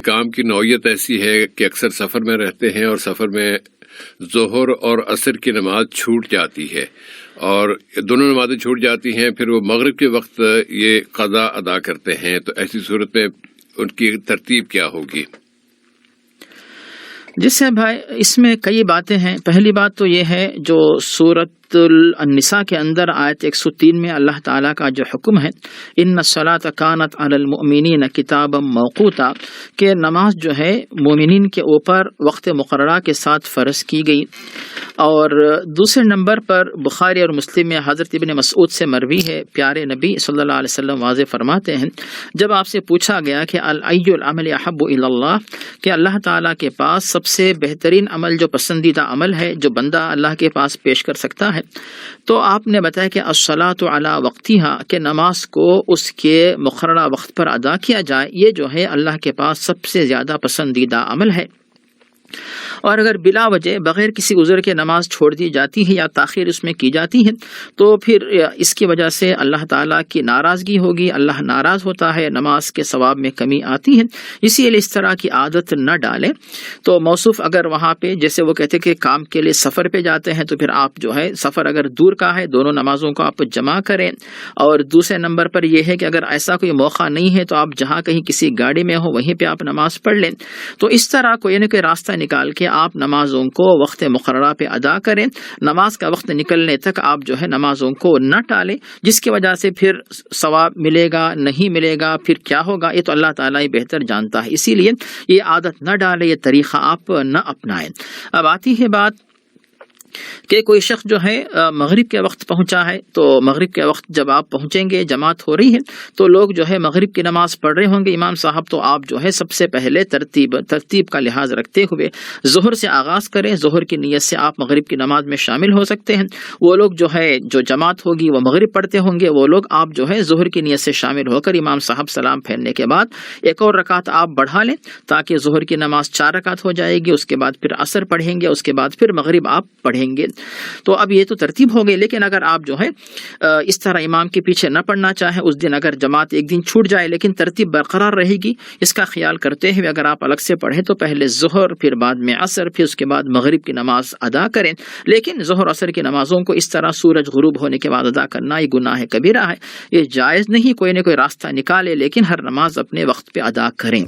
کام کی نوعیت ایسی ہے کہ اکثر سفر میں رہتے ہیں اور سفر میں ظہر اور عصر کی نماز چھوٹ جاتی ہے اور دونوں نمازیں چھوٹ جاتی ہیں، پھر وہ مغرب کے وقت یہ قضا ادا کرتے ہیں، تو ایسی صورت میں ان کی ترتیب کیا ہوگی؟ جس سے بھائی اس میں کئی باتیں ہیں۔ پہلی بات تو یہ ہے جو سورۃ النساء کے اندر آیت 103 میں اللہ تعالیٰ کا جو حکم ہے ان الصلاۃ کانت علی المؤمنین کتابا موقوتا، کہ نماز جو ہے مومنین کے اوپر وقت مقررہ کے ساتھ فرض کی گئی۔ اور دوسرے نمبر پر بخاری اور مسلم میں حضرت ابن مسعود سے مروی ہے، پیارے نبی صلی اللہ علیہ وسلم واضح فرماتے ہیں جب آپ سے پوچھا گیا کہ ای العمل احب الی اللہ، کہ اللہ تعالیٰ کے پاس سب سے بہترین عمل جو پسندیدہ عمل ہے جو بندہ اللہ کے پاس پیش کر سکتا ہے، تو آپ نے بتایا کہ الصلاۃ علی وقتہا، کہ نماز کو اس کے مقررہ وقت پر ادا کیا جائے، یہ جو ہے اللہ کے پاس سب سے زیادہ پسندیدہ عمل ہے۔ اور اگر بلا وجہ بغیر کسی عذر کے نماز چھوڑ دی جاتی ہے یا تاخیر اس میں کی جاتی ہے تو پھر اس کی وجہ سے اللہ تعالیٰ کی ناراضگی ہوگی، اللہ ناراض ہوتا ہے، نماز کے ثواب میں کمی آتی ہے۔ اسی لیے اس طرح کی عادت نہ ڈالیں۔ تو موصوف اگر وہاں پہ جیسے وہ کہتے کہ کام کے لیے سفر پہ جاتے ہیں تو پھر آپ جو ہے سفر اگر دور کا ہے دونوں نمازوں کو آپ جمع کریں۔ اور دوسرے نمبر پر یہ ہے کہ اگر ایسا کوئی موقع نہیں ہے تو آپ جہاں کہیں کسی گاڑی میں ہو وہیں پہ آپ نماز پڑھ لیں۔ تو اس طرح کوئی نہ کوئی راستہ نکال کے آپ نمازوں کو وقت مقررہ پہ ادا کریں۔ نماز کا وقت نکلنے تک آپ جو ہے نمازوں کو نہ ٹالیں، جس کی وجہ سے پھر ثواب ملے گا نہیں ملے گا پھر کیا ہوگا یہ تو اللہ تعالیٰ ہی بہتر جانتا ہے۔ اسی لیے یہ عادت نہ ڈالیں، یہ طریقہ آپ نہ اپنائیں۔ اب آتی ہے بات کہ کوئی شخص جو ہے مغرب کے وقت پہنچا ہے، تو مغرب کے وقت جب آپ پہنچیں گے جماعت ہو رہی ہے تو لوگ جو ہے مغرب کی نماز پڑھ رہے ہوں گے امام صاحب، تو آپ جو ہے سب سے پہلے ترتیب کا لحاظ رکھتے ہوئے ظہر سے آغاز کریں۔ ظہر کی نیت سے آپ مغرب کی نماز میں شامل ہو سکتے ہیں۔ وہ لوگ جو ہے جو جماعت ہوگی وہ مغرب پڑھتے ہوں گے، وہ لوگ آپ جو ہے ظہر کی نیت سے شامل ہو کر امام صاحب سلام پھیرنے کے بعد ایک اور رکعت آپ بڑھا لیں تاکہ ظہر کی نماز 4 رکعت ہو جائے گی۔ اس کے بعد پھر عصر پڑھیں گے، اس کے بعد پھر مغرب آپ پڑھیں گے۔ تو اب یہ تو ترتیب ہو گئی، لیکن اگر آپ جو ہے اس طرح امام کے پیچھے نہ پڑھنا چاہیں، اس دن اگر جماعت ایک دن چھوٹ جائے لیکن ترتیب برقرار رہے گی، اس کا خیال کرتے ہوئے اگر آپ الگ سے پڑھیں تو پہلے ظہر پھر بعد میں عصر پھر اس کے بعد مغرب کی نماز ادا کریں۔ لیکن ظہر عصر کی نمازوں کو اس طرح سورج غروب ہونے کے بعد ادا کرنا یہ گناہ کبیرہ ہے، یہ جائز نہیں۔ کوئی نہ کوئی راستہ نکالے لیکن ہر نماز اپنے وقت پہ ادا کریں۔